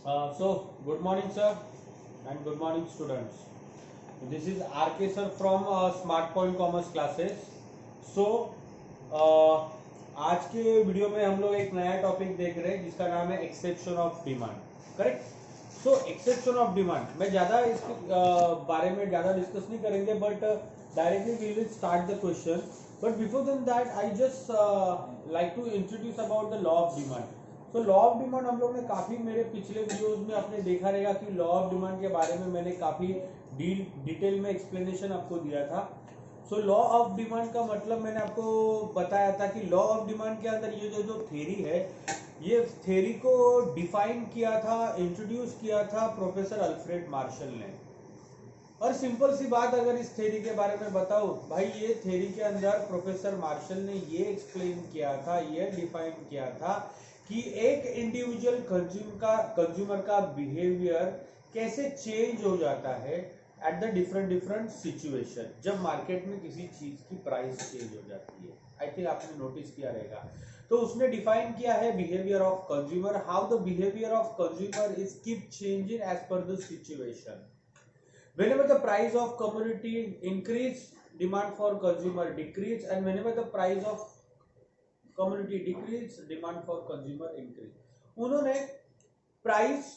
Good morning, sir, and good morning, students. This is RK sir from Smart Point Commerce classes. So, uh, आज के video में हम लोग एक नया टॉपिक देख रहे हैं जिसका नाम है exception of demand. Correct. So exception of demand मैं ज़्यादा इसके बारे में ज़्यादा डिस्कस नहीं करेंगे, but directly we will start the question. But before then that I just like to introduce about the law of demand. तो लॉ ऑफ डिमांड हम लोग ने काफ़ी मेरे पिछले वीडियोस में आपने देखा रहेगा कि लॉ ऑफ डिमांड के बारे में मैंने काफ़ी डिटेल में एक्सप्लेनेशन आपको दिया था. सो लॉ ऑफ डिमांड का मतलब मैंने आपको बताया था कि लॉ ऑफ डिमांड के अंदर ये जो थ्योरी है, ये थ्योरी को डिफाइन किया था, इंट्रोड्यूस किया था प्रोफेसर अल्फ्रेड मार्शल ने. और सिंपल सी बात अगर इस थ्योरी के बारे में बताऊं भाई, ये थ्योरी के अंदर प्रोफेसर मार्शल ने ये एक्सप्लेन किया था, ये डिफाइन किया था कि एक इंडिविजुअल कंज्यूमर का बिहेवियर कैसे चेंज हो जाता है एट द डिफरेंट सिचुएशन जब मार्केट में किसी चीज की प्राइस चेंज हो जाती है. आई थिंक आपने नोटिस किया रहेगा. तो उसने डिफाइन किया है behaviour of consumer, how the behaviour of consumer is keep changing as पर the situation. Whenever the price of commodity increase, demand for consumer decrease, and whenever the price of commodity decrease, demand for consumer increase. उन्होंने price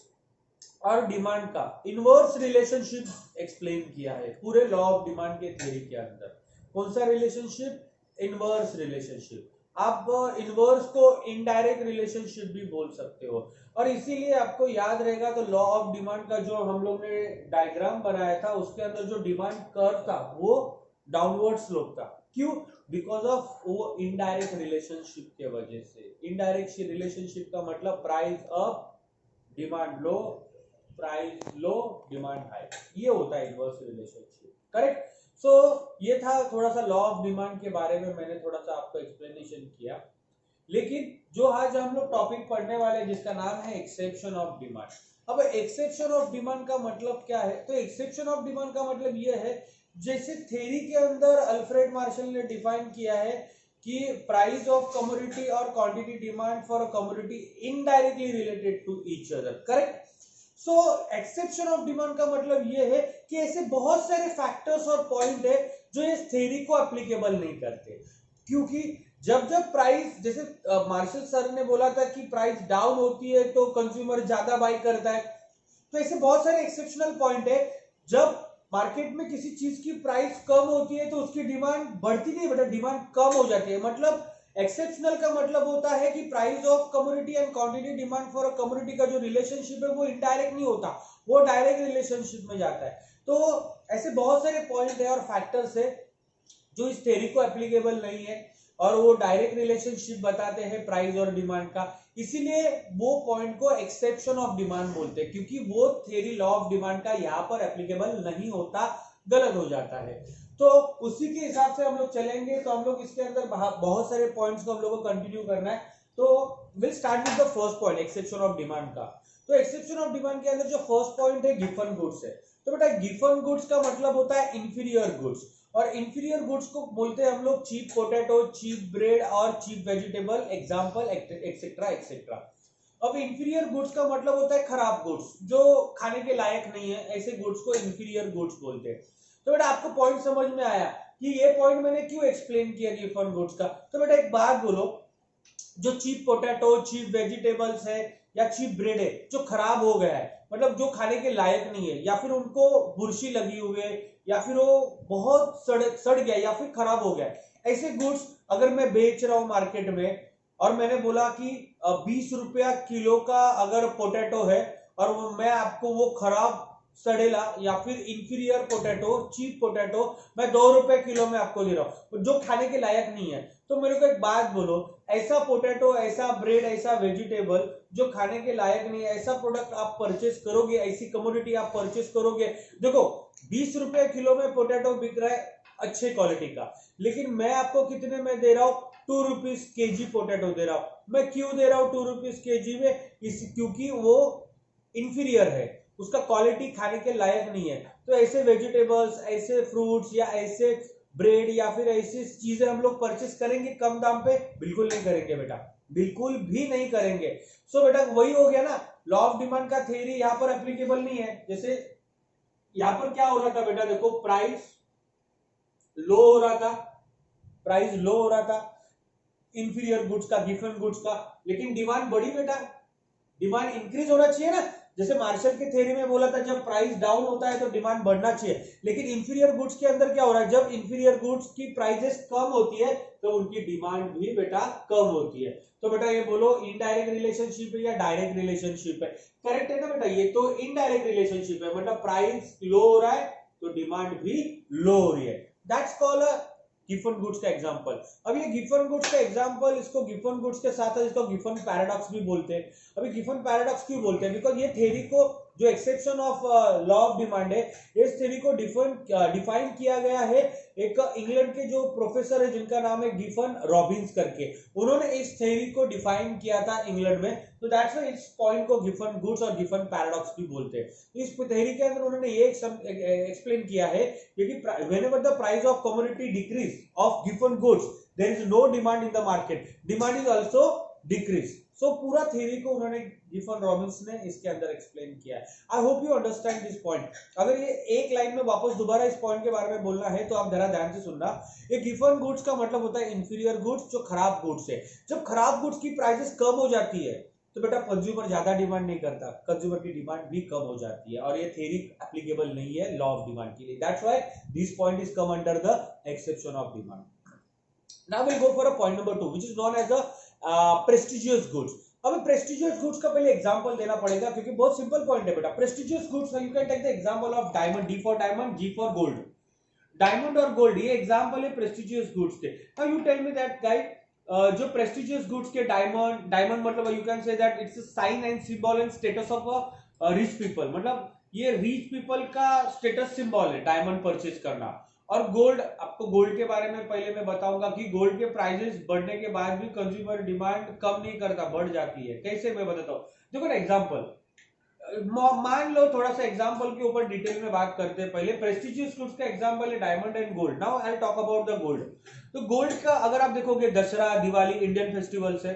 और demand का inverse relationship explain किया है पूरे law of demand के theory के अंदर. कौन सा रिलेशनशिप? Inverse relationship. आप इनवर्स को इनडायरेक्ट रिलेशनशिप भी बोल सकते हो. और इसीलिए आपको याद रहेगा तो लॉ ऑफ डिमांड का जो हम लोग ने डायग्राम बनाया था उसके अंदर जो डिमांड कर्व था वो डाउनवर्ड स्लोप था. क्यों? बिकॉज ऑफ वो इनडायरेक्ट रिलेशनशिप के वजह से. इनडायरेक्ट रिलेशनशिप का मतलब प्राइस अप डिमांड लो, प्राइस लो डिमांड हाई, ये होता है इनवर्स रिलेशनशिप. करेक्ट. सो ये था थोड़ा सा लॉ ऑफ डिमांड के बारे में मैंने थोड़ा सा आपको एक्सप्लेनेशन किया. लेकिन जो आज हम लोग टॉपिक पढ़ने वाले हैं जिसका नाम है एक्सेप्शन ऑफ डिमांड. अब एक्सेप्शन ऑफ डिमांड का मतलब क्या है? तो एक्सेप्शन ऑफ डिमांड का मतलब ये है जैसे थ्योरी के अंदर अल्फ्रेड मार्शल ने डिफाइन किया है कि प्राइस ऑफ कमोडिटी और quantity demand for a commodity indirectly related to each other. Correct. So exception of demand का मतलब ये है कि ऐसे बहुत सारे फैक्टर्स और पॉइंट है जो इस थ्योरी को एप्लीकेबल नहीं करते. क्योंकि जब जब प्राइस, जैसे मार्शल सर ने बोला था कि प्राइस डाउन होती है तो कंज्यूमर ज्यादा बाई करता है, तो ऐसे बहुत सारे एक्सेप्शनल पॉइंट है. जब मार्केट में किसी चीज की प्राइस कम होती है तो उसकी डिमांड बढ़ती नहीं बेटा, डिमांड कम हो जाती है. मतलब एक्सेप्शनल का मतलब होता है कि price of commodity and quantity demand for a commodity का जो रिलेशनशिप है वो इनडायरेक्ट नहीं होता, वो डायरेक्ट रिलेशनशिप में जाता है. तो ऐसे बहुत सारे पॉइंट है और फैक्टर्स है जो इस थ्योरी को एप्लीकेबल नहीं है और वो डायरेक्ट रिलेशनशिप बताते हैं प्राइस और डिमांड का. इसीलिए वो पॉइंट को एक्सेप्शन ऑफ डिमांड बोलते हैं, क्योंकि वो थ्योरी लॉ ऑफ डिमांड का यहाँ पर एप्लीकेबल नहीं होता, गलत हो जाता है. तो उसी के हिसाब से हम लोग चलेंगे. तो हम लोग इसके अंदर बहुत सारे पॉइंट्स को हम लोग को कंटिन्यू करना है. तो will start with the first point, exception of demand का. तो एक्सेप्शन ऑफ डिमांड के अंदर जो फर्स्ट पॉइंट है गिवन गुड्स है. तो बेटा गिवन गुड्स का मतलब होता है इंफीरियर गुड्स, और इंफीरियर गुड्स को बोलते हैं हम लोग चीप पोटैटो, चीप ब्रेड और cheap vegetable, example etcetera etcetera. अब इंफीरियर गुड्स का मतलब होता है खराब गुड्स जो खाने के लायक नहीं है, ऐसे गुड्स को इंफीरियर गुड्स बोलते हैं. तो बेटा आपको पॉइंट समझ में आया कि ये पॉइंट मैंने क्यों एक्सप्लेन किया गिवन गुड्स का. तो बेटा एक बात बोलो, जो चीप पोटैटो, चीप वेजिटेबल्स है या चीप ब्रेड है जो खराब हो गया है, मतलब जो खाने के लायक नहीं है, या फिर उनको बुरशी लगी हुई है, या फिर वो बहुत सड़ गया या फिर खराब हो गया, ऐसे गुड्स अगर मैं बेच रहा हूं मार्केट में और मैंने बोला कि 20 रुपया किलो का अगर पोटैटो है और मैं आपको वो खराब सड़ेला या फिर इंफीरियर पोटैटो, चीप पोटैटो मैं 2 रुपए किलो में आपको दे रहा हूं जो खाने के लायक नहीं है, तो मेरे को एक बात बोलो, ऐसा पोटैटो, ऐसा ब्रेड, ऐसा वेजिटेबल जो खाने के लायक नहीं है, ऐसा प्रोडक्ट आप परचेस करोगे, ऐसी कमोडिटी आप परचेस करोगे? देखो 20 रुपए किलो में पोटैटो बिक रहा है अच्छे क्वालिटी का, लेकिन मैं आपको कितने में दे रहा हूं? 2 रुपीज केजी पोटैटो दे रहा हूं. मैं क्यों दे रहा हूं 2 रुपीज केजी में? क्योंकि वो इंफीरियर है, उसका क्वालिटी खाने के लायक नहीं है. तो ऐसे वेजिटेबल्स, ऐसे फ्रूट्स या ऐसे ब्रेड या फिर ऐसी चीजें हम लोग परचेस करेंगे कम दाम पे? बिल्कुल नहीं करेंगे बेटा. बिल्कुल भी नहीं करेंगे। सो बेटा वही हो गया ना, लॉ ऑफ डिमांड का थ्योरी यहां पर एप्लीकेबल नहीं है। जैसे यहां पर क्या हो रहा था बेटा, देखो प्राइस लो हो रहा था, प्राइस लो हो रहा था इंफीरियर गुड्स का, गिवन गुड्स का, लेकिन डिमांड बढ़ी बेटा, डिमांड इंक्रीज होना चाहिए ना। जैसे मार्शल के थ्योरी में बोला था जब प्राइस डाउन होता है तो डिमांड बढ़ना चाहिए, लेकिन इंफीरियर गुड्स के अंदर क्या हो रहा है, जब इंफीरियर गुड्स की प्राइसेस कम होती है तो उनकी डिमांड भी बेटा कम होती है। तो बेटा ये बोलो इनडायरेक्ट रिलेशनशिप है या डायरेक्ट रिलेशनशिप है? करेक्ट है ना बेटा, ये तो इनडायरेक्ट रिलेशनशिप है, मतलब प्राइस लो हो रहा है तो डिमांड भी लो हो रही है। That's called a given goods का एग्जांपल। अब ये गिवन गुड्स का एग्जांपल, इसको गिवन गुड्स के साथ इसको गिवन पैराडॉक्स भी बोलते हैं। अभी गिवन पैराडॉक्स क्यों बोलते हैं? बिकॉज ये थ्योरी को, जो exception of law of demand है, इस थ्योरी को डिफाइन किया गया है एक इंग्लैंड के जो प्रोफेसर है जिनका नाम है गिफन रॉबिन्स करके, उन्होंने इस थ्योरी को डिफाइन किया था इंग्लैंड में। तो दैट्स व्हाई इस पॉइंट को गिवन गुड्स और गिवन पैराडॉक्स भी बोलते हैं। इस थ्योरी के अंदर उन्होंने ये एक्सप्लेन किया है क्योंकि whenever the price of commodity decrease of given goods there is no demand in the market, demand is also decrease. So पूरा थ्योरी को उन्होंने गिफन रॉबिन्स ने इसके अंदर एक्सप्लेन किया है। आई hope you understand this point. अगर ये एक लाइन में वापस दोबारा इस पॉइंट के बारे में बोलना है तो आप जरा ध्यान से सुनना। ये गिफन गुड्स का मतलब होता है इंफीरियर गुड्स, जो खराब गुड्स है। जब खराब गुड्स की प्राइसेस कम हो जाती है तो बेटा कंज्यूमर ज्यादा डिमांड नहीं करता, कंज्यूमर की डिमांड भी कम हो जाती है, और ये थ्योरी एप्लीकेबल नहीं है लॉ ऑफ डिमांड के लिए। That's why this point is come under the exception of demand. Now will go for a point number 2 which is known as the prestigious goods. अब प्रेस्टिजियस गुड्स का पहले example देना पड़ेगा क्योंकि बहुत simple point है बेटा। Prestigious goods you can take the example of diamond, D for diamond, G for gold. Diamond और गोल्ड ये एग्जांपल है प्रेस्टिजियस गुड्स के। Now you tell me that guys, जो प्रेस्टिजियस गुड्स के डायमंड मतलब you can say that it's a sign and symbol and status of a rich people, मतलब ये rich people का स्टेटस सिंबल है diamond purchase करना। और गोल्ड, आपको गोल्ड के बारे में पहले मैं बताऊंगा कि गोल्ड के प्राइसेस बढ़ने के बाद भी कंज्यूमर डिमांड कम नहीं करता, बढ़ जाती है। कैसे, मैं बताता हूँ। देखो ना एग्जांपल मान लो, थोड़ा सा एग्जांपल के ऊपर डिटेल में बात करते हैं। पहले प्रेस्टिजियस गुड्स का एग्जांपल है diamond and gold. Now I talk about the gold. तो गोल्ड का अगर आप देखोगे, दशहरा, दिवाली इंडियन फेस्टिवल्स है।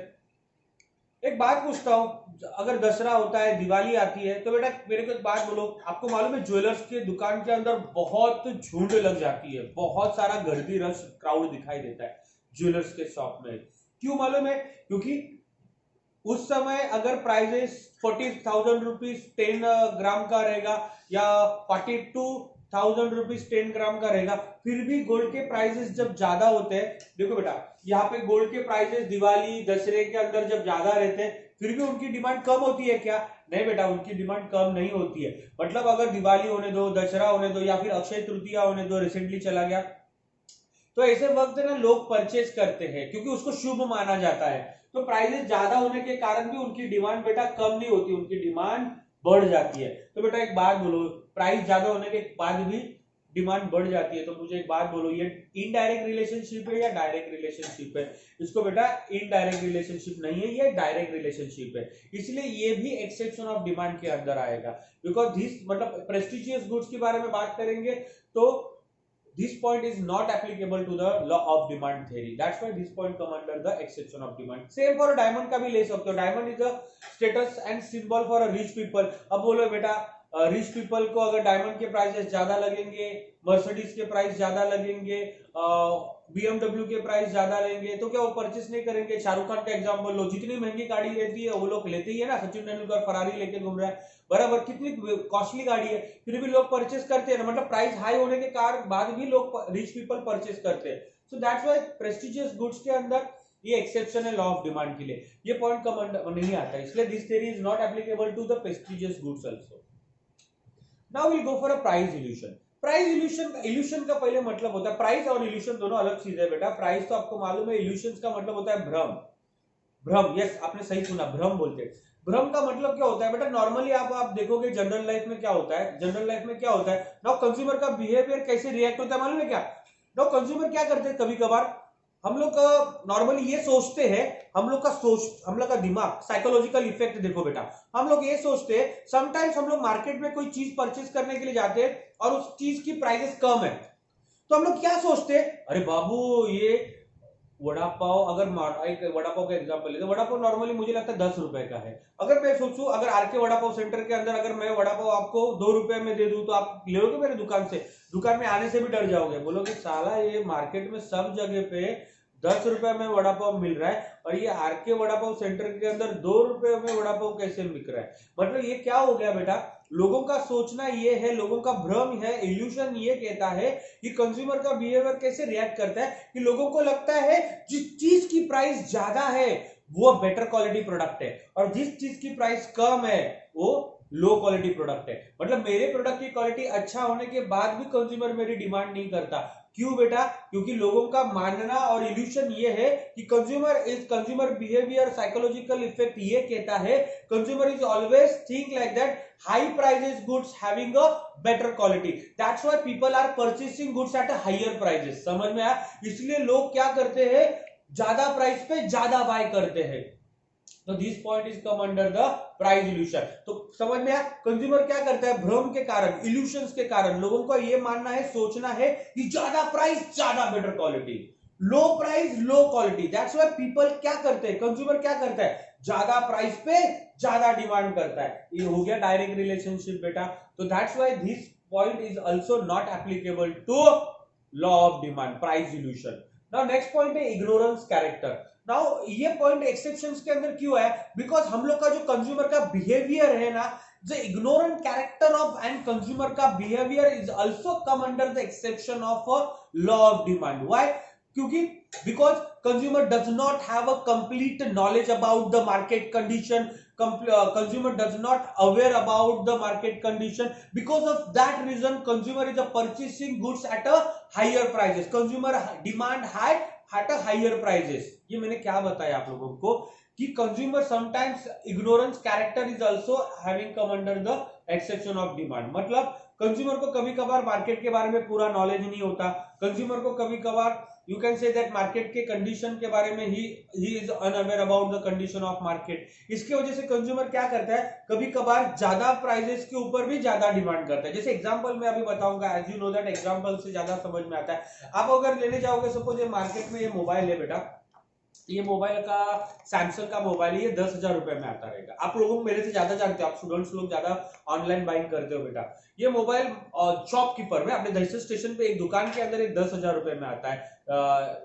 एक बात पूछता हूं, अगर दशहरा होता है, दिवाली आती है, तो बेटा मेरे को एक बात बोलो, आपको मालूम है ज्वेलर्स के दुकान के अंदर बहुत झुंड लग जाती है, बहुत सारा गर्दी रश क्राउड दिखाई देता है ज्वेलर्स के शॉप में। क्यों मालूम है? क्योंकि उस समय अगर प्राइजेस 40,000 रुपीज 10 ग्राम का रहेगा या 42,000 रुपीज 10 ग्राम का रहेगा, फिर भी गोल्ड के प्राइसेस जब ज्यादा होते हैं, देखो बेटा यहाँ पे गोल्ड के प्राइसेस दिवाली दशहरे के अंदर जब ज्यादा रहते हैं, फिर भी उनकी डिमांड कम होती है क्या? नहीं बेटा, उनकी डिमांड कम नहीं होती है। मतलब अगर दिवाली होने दो, दशहरा होने दो, या फिर अक्षय तृतीया होने दो, रिसेंटली चला गया, तो ऐसे वक्त ना लोग परचेज करते हैं क्योंकि उसको शुभ माना जाता है। तो प्राइसेस ज्यादा होने के कारण भी उनकी डिमांड बेटा कम नहीं होती, उनकी डिमांड बढ़ जाती है। तो बेटा एक बात बोलो, प्राइस ज्यादा होने के बाद भी डिमांड बढ़ जाती है, तो मुझे एक बात बोलो, ये इनडायरेक्ट रिलेशनशिप है या डायरेक्ट रिलेशनशिप है? इसको बेटा इनडायरेक्ट रिलेशनशिप नहीं है, ये डायरेक्ट रिलेशनशिप है। इसलिए ये भी एक्सेप्शन ऑफ डिमांड के अंदर आएगा। बिकॉज दिस, मतलब प्रेस्टिजियस गुड्स के बारे में बात करेंगे तो this point is not applicable to the law of demand theory. That's why this point come under the exception of demand. Same for diamond का भी ले सकते हो। diamond is a status and symbol for a rich people. अब बोलो बेटा rich people को अगर डायमंड के प्राइसेस ज्यादा लगेंगे, मर्सिडीज के प्राइस ज्यादा लगेंगे, BMW के प्राइस ज्यादा लेंगे, तो क्या वो परचेस नहीं करेंगे? शाहरुख खान का एग्जांपल लो, जितनी महंगी गाड़ी रहती है वो लोग लेते ही है ना। सचिन तेंदुलकर फरारी लेके घूम रहा है, बराबर, कितनी कॉस्टली गाड़ी है, फिर भी लोग परचेस करते हैं। मतलब प्राइस हाई होने के कारण बाद भी लोग, रिच पीपल परचेस करते हैं। So that's why prestigious goods के अंदर ये एक्सेप्शन है लॉ ऑफ डिमांड के लिए, ये पॉइंट कम नहीं आता, इसलिए this theory is not applicable to the prestigious goods also. Now will go for a price illusion. Price illusion का पहले मतलब होता है, प्राइस और इल्यूशन दोनों अलग चीज है बेटा। प्राइस तो आपको मालूम है, इल्यूशन का मतलब होता है भ्रम। भ्रम, यस आपने सही सुना, भ्रम बोलते हैं। भ्रम का मतलब क्या होता है बेटा? नॉर्मली आप देखोगे जनरल लाइफ में क्या होता है, जनरल लाइफ में क्या होता है, नाउ कंज्यूमर का बिहेवियर कैसे रिएक्ट होता है मालूम है क्या? नाउ कंज्यूमर क्या करते हैं, कभी कभार हम लोग नॉर्मली ये सोचते हैं, हम लोग का दिमाग, साइकोलॉजिकल इफेक्ट देखो बेटा, हम लोग ये सोचते हैं, समटाइम्स हम लोग मार्केट में कोई चीज परचेज करने के लिए जाते हैं और उस चीज की प्राइसेस कम है, तो हम लोग क्या सोचते हैं, अरे बाबू ये वड़ा पाव, अगर एक वड़ा पाव का एग्जांपल ले तो वड़ा पाव नॉर्मली मुझे लगता है 10 रुपए का है। अगर मैं सोचूं अगर आरके वड़ा पाव सेंटर के अंदर अगर मैं वड़ा पाव आपको 2 रुपए में दे दूं तो आप ले लोगे मेरे दुकान से? दुकान में आने से भी डर जाओगे, बोलोगे साला ये मार्केट में सब जगह पे 10 रुपए में वड़ा पाव मिल रहा है और ये आरके वड़ा पाव सेंटर के अंदर 2 रुपए में वड़ा पाव कैसे बिक रहा है? मतलब ये क्या हो गया बेटा, लोगों का सोचना ये है, लोगों का भ्रम है, इल्यूशन ये कहता है कि कंज्यूमर का बिहेवियर कैसे रिएक्ट करता है कि लोगों को लगता है जिस चीज की प्राइस ज्यादा है वो बेटर क्वालिटी प्रोडक्ट है और जिस चीज की प्राइस कम है वो लो क्वालिटी प्रोडक्ट है। मतलब मेरे प्रोडक्ट की क्वालिटी अच्छा होने के बाद भी कंज्यूमर मेरी डिमांड नहीं करता। क्यों बेटा? क्योंकि लोगों का मानना और इल्यूशन ये है कि कंज्यूमर बिहेवियर साइकोलॉजिकल इफेक्ट ये कहता है consumer is always think like that high prices goods having a better quality, that's why people are purchasing goods at a higher prices। समझ में आया? इसलिए लोग क्या करते हैं, ज्यादा प्राइस पे ज्यादा बाय करते हैं। तो this point is come under the price evolution. तो समझ में आया, कंज्यूमर क्या करता है, भ्रम के कारण, इल्यूशंस के कारण लोगों को ये मानना है, सोचना है कि ज्यादा प्राइस ज्यादा better quality, low price low quality. That's why people क्या करते हैं, कंज्यूमर क्या करता है, ज्यादा प्राइस पे ज्यादा डिमांड करता है। ये हो गया डायरेक्ट रिलेशनशिप बेटा। तो that's why this point is also not applicable to law of demand, price illusion. Now next point है इग्नोरेंस कैरेक्टर। नाउ ये पॉइंट एक्सेप्शंस के अंदर क्यों है, बिकॉज हम लोग का जो कंज्यूमर का बिहेवियर है ना, the ignorant character of and consumer का behavior is also come under the exception of a law of demand। why? क्योंकि because consumer does not have a complete knowledge about the market condition, consumer does not aware about the market condition, because of that reason consumer is purchasing goods at a higher prices, consumer demand high at a higher prices। ये मैंने क्या बताया आप लोगों को कि consumer sometimes ignorance character is also having come under the exception of demand. मतलब consumer को कभी कभार मार्केट के बारे में पूरा नॉलेज नहीं होता, कंज्यूमर को कभी कभार you can say that market के कंडीशन के बारे में he is unaware about the condition of market. इसकी वजह से कंज्यूमर क्या करता है, कभी कभार ज्यादा प्राइसेस के ऊपर भी ज्यादा डिमांड करता है। जैसे एग्जांपल मैं अभी बताऊंगा, as you know that example से ज्यादा समझ में आता है। आप अगर लेने जाओगे, सपोज ये मार्केट में ये मोबाइल है बेटा, ये मोबाइल का सैमसंग का मोबाइल है, ये 10,000 रुपए में आता रहेगा। आप लोगों मेरे से ज्यादा जानते हो, आप स्टूडेंट्स लोग ज्यादा ऑनलाइन बाइंग करते हो बेटा। ये मोबाइल शॉपकीपर में अपने दहिसर स्टेशन पे एक दुकान के अंदर एक 10,000 रुपए में आता है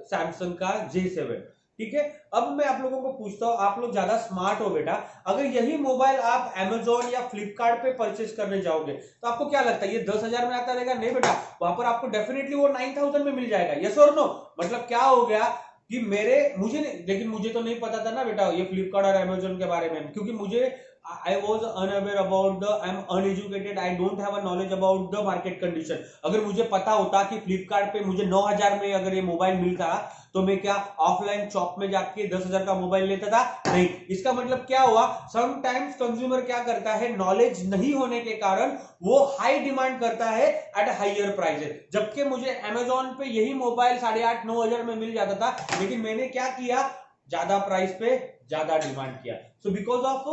सैमसंग का J7। ठीक है, अब मैं आप लोगों को पूछता हूँ, आप लोग ज्यादा स्मार्ट हो बेटा, अगर यही मोबाइल आप Amazon या फ्लिपकार्ट पे परचेस करने जाओगे तो आपको क्या लगता है ये 10,000 में आता रहेगा? नहीं बेटा, वहां पर आपको डेफिनेटली वो 9,000 में मिल जाएगा। यस और नो? मतलब क्या हो गया कि लेकिन मुझे तो नहीं पता था ना बेटा ये फ्लिपकार्ट और अमेजोन के बारे में, क्योंकि मुझे I was unaware about I am uneducated, I don't have a knowledge about the market condition. अगर मुझे पता होता कि फ्लिपकार्ट पे मुझे 9,000 में अगर ये मोबाइल मिलता तो मैं क्या ऑफलाइन शॉप में जाके 10,000 का मोबाइल लेता था? नहीं। इसका मतलब क्या हुआ, समटाइम्स कंज्यूमर क्या करता है, नॉलेज नहीं होने के कारण वो हाई डिमांड करता है एट हाइयर प्राइसेस, जबकि मुझे अमेजोन पे यही मोबाइल 8,500-9,000 में मिल जाता था, लेकिन मैंने क्या किया, ज्यादा प्राइस पे ज्यादा डिमांड किया। So because of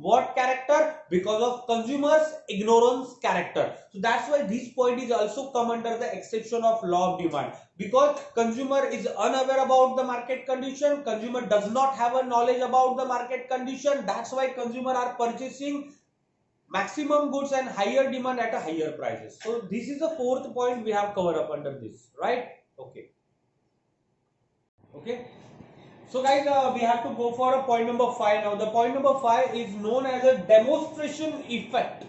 what character? Because of consumers ignorance character। So that's why this point is also come under the exception of law of demand, because consumer is unaware about the market condition, consumer does not have a knowledge about the market condition, that's why consumer are purchasing maximum goods and higher demand at a higher prices। So this is the fourth point we have covered up under this, right? Okay, so guys we have to go for a point number 5 now। The point number 5 is known as a demonstration effect।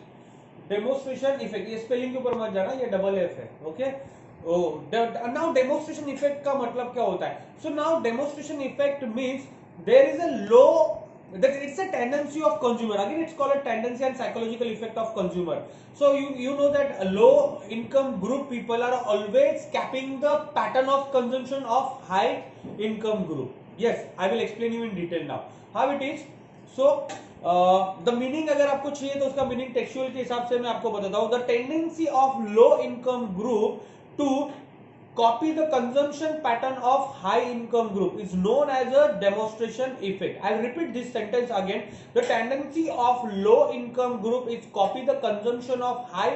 demonstration effect, ये spelling के ऊपर मत जाना, ये double F है। Okay, now demonstration effect का मतलब क्या होता है? So now demonstration effect means there is a low, that it's a tendency of consumer, again it's called a tendency and psychological effect of consumer। so you know that low income group people are always capping the pattern of consumption of high income group। yes, I will explain you in detail now how it is। so the meaning अगर आपको चाहिए तो उसका meaning textual के हिसाब से मैं आपको बताता हूं। the tendency of low income group to copy the consumption pattern of high income group is known as a demonstration effect। I'll repeat this sentence again। the tendency of low income group is copy the consumption of high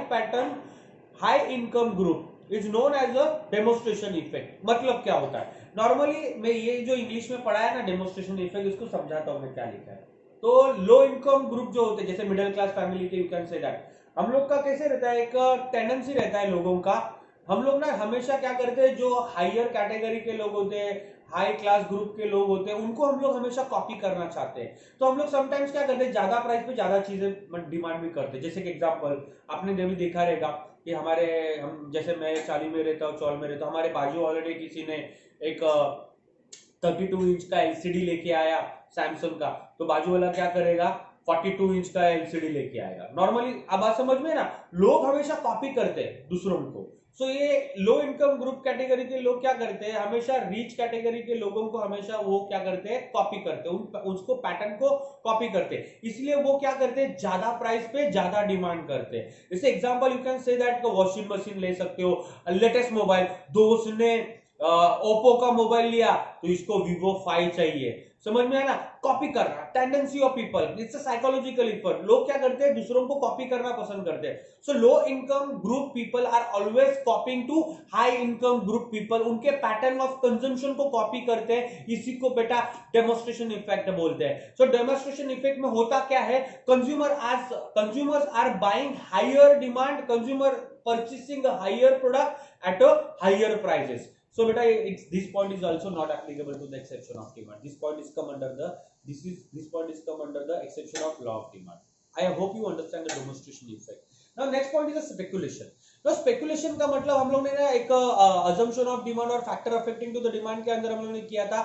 income group is known as a demonstration effect. मतलब क्या होता है, normally मैं ये जो English में पढ़ा है ना डेमोस्ट्रेशन इफेक्ट, इसको समझाता हूं मैं क्या लिखा है। तो लो इनकम ग्रुप जो होते हैं, जैसे मिडिल क्लास फैमिली के, यू कैन से दैट, हम लोग का कैसे रहता है, एक टेंडेंसी रहता है लोगों का, हम लोग ना हमेशा क्या करते हैं, जो हायर कैटेगरी के लोग होते हैं, हाई क्लास ग्रुप के लोग होते हैं, उनको हम लोग हमेशा कॉपी करना चाहते हैं। तो हम लोग समटाइम्स क्या करते हैं, ज्यादा प्राइस पे ज्यादा चीजें डिमांड भी करते हैं। जैसे कि एग्जांपल आपने भी देखा रहेगा कि हमारे, हम जैसे मैं चाली में रहता हूँ, चौल में रहता हूँ, हमारे बाजू ऑलरेडी किसी ने एक 32 इंच का एलसीडी लेके आया सैमसंग का, तो बाजू वाला क्या करेगा, 42 इंच का एलसीडी लेके आएगा। नॉर्मली अब बात समझ में ना, लोग हमेशा कॉपी करते हैं दूसरों को। सो ये लो इनकम ग्रुप कैटेगरी के लोग क्या करते हैं, हमेशा रिच कैटेगरी के लोगों को हमेशा वो क्या करते हैं, कॉपी करते हैं, उसको पैटर्न को कॉपी करते हैं। इसलिए वो क्या करते हैं, ज्यादा प्राइस पे ज्यादा डिमांड करते हैं। जैसे example you can say that, washing machine ले सकते हो, लेटेस्ट मोबाइल, दोस्त ने ओप्पो का मोबाइल लिया तो इसको Vivo 5 चाहिए। समझ में आया ना, कॉपी करना, tendency of people, it's a psychological effect. लोग क्या करते हैं, दूसरों को कॉपी करना पसंद करते हैं। So low income group people are always copying to high income group people, उनके पैटर्न ऑफ कंजम्पशन को कॉपी करते हैं। इसी को बेटा डेमोस्ट्रेशन इफेक्ट बोलते हैं। सो डेमोस्ट्रेशन इफेक्ट में होता क्या है, consumers are buying higher demand, consumer purchasing a higher product at a higher prices. So beta, this point is also not applicable to the exception of demand. This point is come under the exception of law of demand. I hope you understand the demonstration effect. Now next point is a speculation. Now speculation का मतलब हम लोग ने ना एक assumption of demand और factor affecting to the demand के अंदर हम लोग ने किया था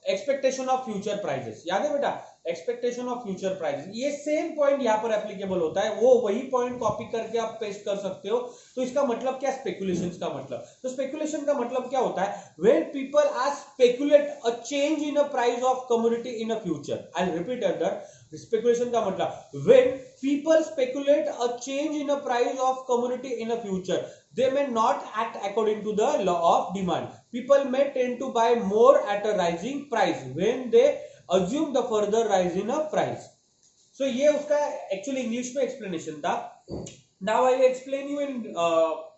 एक्सपेक्टेशन ऑफ फ्यूचर प्राइसेस। याद है बेटा, एक्सपेक्टेशन ऑफ फ्यूचर प्राइसेस, ये सेम पॉइंट यहाँ पर एप्लीकेबल होता है, वो वही पॉइंट कॉपी करके आप पेस्ट कर सकते हो। तो इसका मतलब क्या, स्पेकुलेशन का मतलब, तो स्पेकुलेशन का मतलब क्या होता है, when people are speculate a change in a price of commodity in a future. I will repeat other, speculation का मतलब when people speculate a change in a price of commodity in a future, they may not act according to the law of demand. People may tend to buy more at a rising price when they assume the further rise in a price. So ये उसका actually English में explanation था। Now I will explain you in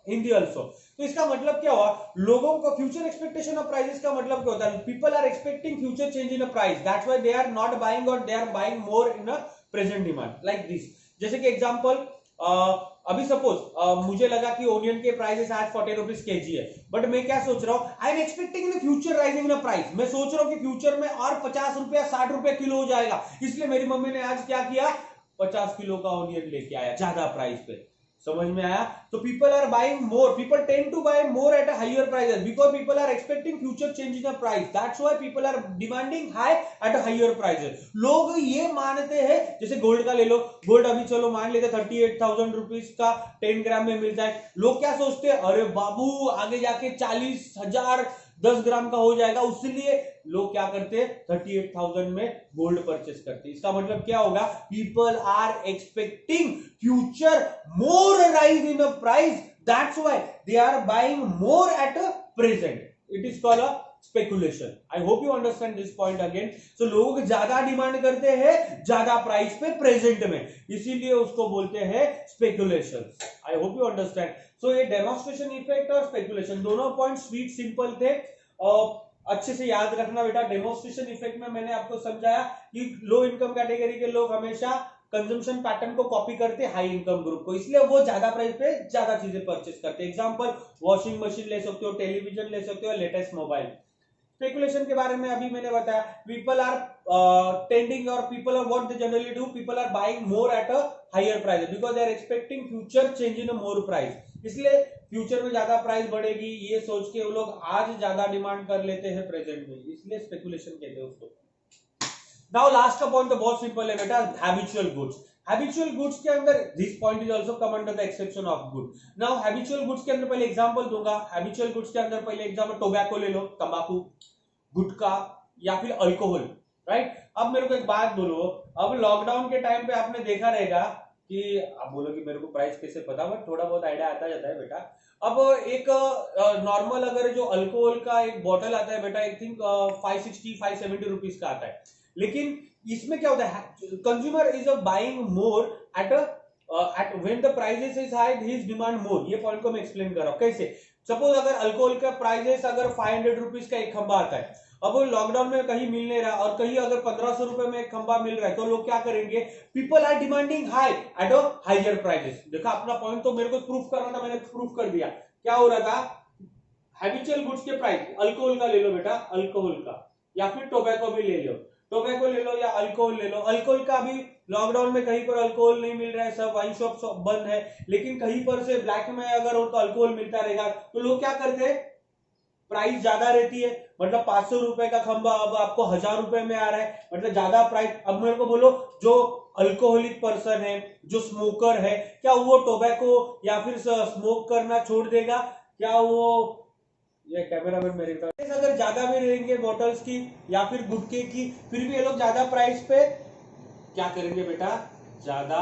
Hindi also. तो इसका मतलब क्या हुआ, लोगों को फ्यूचर एक्सपेक्टेशन ऑफ प्राइसेस का मतलब क्या होता है, people are expecting future change in a price, that's why they are not buying और they are buying more in a present demand, like this. जैसे कि एग्जांपल, अभी सपोज मुझे लगा कि ओनियन के प्राइसेस आज 40 रुपीज केजी है, बट मैं क्या सोच रहा हूँ, I am expecting in future rising in price, मैं सोच रहा हूँ कि फ्यूचर में और 50 रुपया 60 रुपया किलो हो जाएगा, इसलिए मेरी मम्मी ने आज क्या किया, 50 किलो का ओनियन लेके आया ज्यादा प्राइस पे। समझ में आया, तो people are buying more, people tend to buy more at a higher prices because people are expecting future change in the price, that's why people are demanding high at a higher prices. लोग ये मानते हैं, जैसे gold का ले लो, gold अभी चलो मान लेते 38,000 रुपीज का 10 ग्राम में मिलता है, लोग क्या सोचते हैं, अरे बाबू आगे जाके 40,000 10 ग्राम का हो जाएगा, उसलिए लोग क्या करते हैं 38,000 में गोल्ड परचेस करते हैं। इसका मतलब क्या होगा, people are expecting future more rise in a price, that's why they are buying more at a present, it is called a speculation. I hope you understand this point again. So लोग ज्यादा demand करते हैं ज्यादा price पे present में, इसीलिए उसको बोलते हैं speculation. I hope you understand. So ये डेमोन्स्ट्रेशन इफेक्ट और स्पेकुलेशन दोनों पॉइंट स्वीट सिंपल थे, और अच्छे से याद रखना बेटा। डेमोन्स्ट्रेशन इफेक्ट में मैंने आपको समझाया कि लो इनकम कैटेगरी के लोग हमेशा कंजम्पशन पैटर्न को कॉपी करते हाई इनकम ग्रुप को, इसलिए वो ज्यादा प्राइस पे ज्यादा चीजें परचेस करते हैं। एग्जांपल वॉशिंग मशीन ले सकते हो, टेलीविजन ले सकते हो, लेटेस्ट मोबाइल। स्पेकुलेशन के बारे में अभी मैंने बताया, पीपल आर टेंडिंग और people are what they generally do, people are buying more at a higher price because they are expecting future change in a more price, इसलिए फ्यूचर में ज्यादा प्राइस बढ़ेगी ये सोच के वो लोग आज ज्यादा डिमांड कर लेते हैं प्रेजेंट में, इसलिए स्पेकुलेशन कहते हैं उसको। नाउ लास्ट का पॉइंट तो बहुत सिंपल है बेटा, हैबिचुअल गुड्स। हैबिचुअल गुड्स के अंदर this point is also come under the exception of good. Now habitual goods के अंदर पहले एग्जांपल दूंगा, हैबिचुअल गुड्स के अंदर पहले एग्जांपल टोबैको ले लो, तंबाकू, गुटखा या फिर अल्कोहल, राइट। अब मेरे को एक बात बोलो, अब लॉकडाउन के टाइम पे आपने देखा रहेगा कि आप बोलोगे मेरे को प्राइस कैसे पता, बट थोड़ा बहुत आइडिया आता जाता है बेटा। अब एक नॉर्मल अगर जो अल्कोहल का एक बॉटल आता है बेटा, आई थिंक 560-570 रुपीज का आता है, लेकिन इसमें क्या होता है, consumer is buying more at a at when the prices is high his demand more. ये पॉइंट को मैं एक्सप्लेन कर रहा हूं कैसे। सपोज अगर अल्कोहल का प्राइसेस अगर 500 रुपीज का एक खंबा आता है, अब वो लॉकडाउन में कहीं मिल नहीं रहा और कहीं अगर 1500 रुपए में एक खंबा मिल रहा है, तो लोग क्या करेंगे, people are demanding high at a higher prices. देखा अपना पॉइंट तो मेरे को प्रूफ करना था, मैंने प्रूफ कर दिया। क्या हो रहा था, हैबिचुअल गुड्स के प्राइस, अल्कोहल का ले लो बेटा, अल्कोहल का, या फिर टोबैको भी ले लो, टोबैको ले लो या अल्कोहल ले लो। अल्कोहल का भी लॉकडाउन में कहीं पर अल्कोहल नहीं मिल रहा है, सब वाइन शॉप बंद है, लेकिन कहीं पर से ब्लैक में अगर उनको अल्कोहल मिलता रहेगा तो लोग क्या करते हैं, प्राइस ज्यादा रहती है, मतलब 500 रुपए का खंबा अब आपको 1000 रुपए में आ रहा है, मतलब ज्यादा प्राइस। अब मेरे को बोलो, जो अल्कोहलिक पर्सन है, जो स्मोकर है, क्या वो टोबैको या फिर स्मोक करना छोड़ देगा? क्या वो, ये कैमरा मैन मेरे पास, अगर ज्यादा भी रहेंगे बॉटल्स की या फिर गुटके की, फिर भी ये लोग ज्यादा प्राइस पे क्या करेंगे बेटा, ज्यादा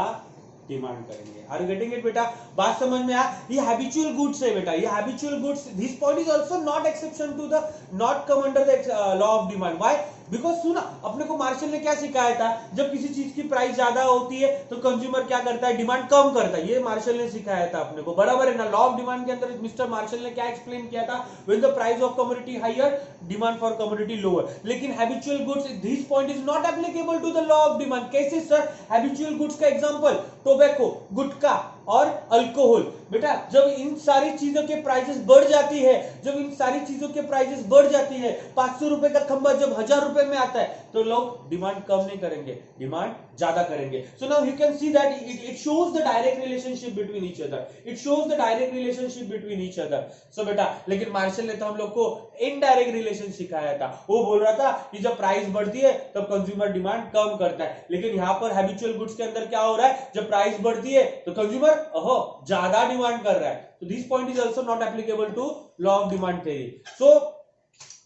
डिमांड करेंगे। आर यू गेटिंग इट बेटा? बात समझ में आ? ये हैबिचुअल गुड्स है बेटा, ये habitual goods, this point is also not exception to the, not come under the law of demand. Why? Because सुना, अपने को मार्शल ने क्या सिखाया था, जब किसी चीज की प्राइस ज्यादा होती है तो कंज्यूमर क्या करता है, डिमांड कम करता है। ये मार्शल ने सिखाया था अपने को, बराबर है ना? लॉ ऑफ डिमांड के अंदर मिस्टर मार्शल ने क्या एक्सप्लेन किया था, when the price of commodity higher, demand for commodity lower. लेकिन habitual goods, this point is not applicable to the law of demand. कैसे सर? हैबिचुअल गुड्स का example tobacco, gutkha और अल्कोहल। बेटा जब इन सारी चीजों के प्राइसेस बढ़ जाती है, जब इन सारी चीजों के प्राइसेस बढ़ जाती है, 500 रुपए का खंबा जब 1000 रुपए में आता है, तो लोग डिमांड कम नहीं करेंगे, डिमांड ज्यादा करेंगे। So now you can see that it shows the direct relationship between each other, it shows the direct relationship between each other. So बेटा, लेकिन मार्शल ने तो हम लोग को इनडायरेक्ट रिलेशन सिखाया था। वो बोल रहा था कि जब प्राइस बढ़ती है तब कंज्यूमर डिमांड कम करता है, लेकिन यहां पर हैबिचुअल गुड्स के अंदर क्या हो रहा है, जब प्राइस बढ़ती है तो कंज्यूमर ज्यादा डिमांड कर रहा है। तो this point is also not applicable to law of demand theory. So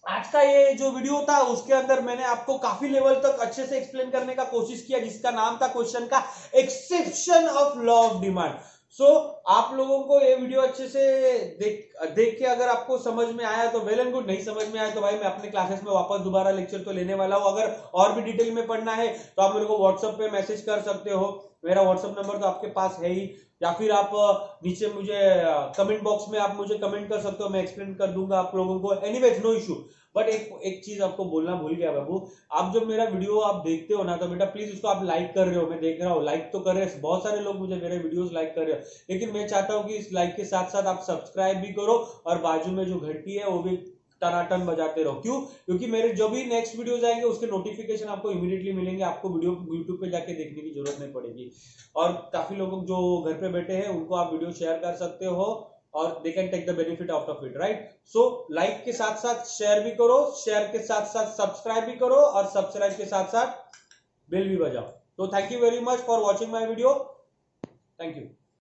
आज का ये जो वीडियो था उसके अंदर मैंने आपको काफी लेवल तक अच्छे से एक्सप्लेन करने का कोशिश किया, जिसका नाम था क्वेश्चन का exception of law of demand. So आप लोगों को ये वीडियो अच्छे से देख के अगर आपको समझ में आया तो वेल एंड गुड, नहीं समझ में आया तो भाई मैं अपने क्लासेस में वापस दोबारा लेक्चर तो लेने वाला हूं। अगर और भी डिटेल में पढ़ना है तो आप मेरे को व्हाट्सएप पे मैसेज कर सकते हो, मेरा व्हाट्सएप नंबर तो आपके पास है ही, या फिर आप नीचे मुझे कमेंट बॉक्स में आप मुझे कमेंट कर सकते हो, मैं एक्सप्लेन कर दूंगा आप लोगों को। Anyways no issue. बट एक चीज आपको बोलना भूल गया बाबू, आप जब मेरा वीडियो आप देखते हो ना तो बेटा प्लीज उसको आप लाइक कर रहे हो, मैं देख रहा हूँ लाइक तो कर रहे हैं, बहुत सारे लोग मुझे मेरे वीडियोस लाइक कर रहे हो, लेकिन मैं चाहता हूँ कि इस लाइक के साथ साथ आप सब्सक्राइब भी करो और बाजू में जो घंटी है वो भी टनाटन बजाते रहो। क्यों? क्योंकि मेरे जो भी नेक्स्ट वीडियोस आएंगे उसके नोटिफिकेशन आपको इमीडिएटली मिलेंगे, आपको वीडियो यूट्यूब पे जाके देखने की जरूरत नहीं पड़ेगी। और काफी लोग जो घर पे बैठे हैं उनको आप वीडियो शेयर कर सकते हो और they can take the benefit out of it, right? So like के साथ साथ शेयर भी करो, शेयर के साथ साथ सब्सक्राइब भी करो और सब्सक्राइब के साथ साथ बेल भी बजाओ। तो thank you very much for watching my video, thank you.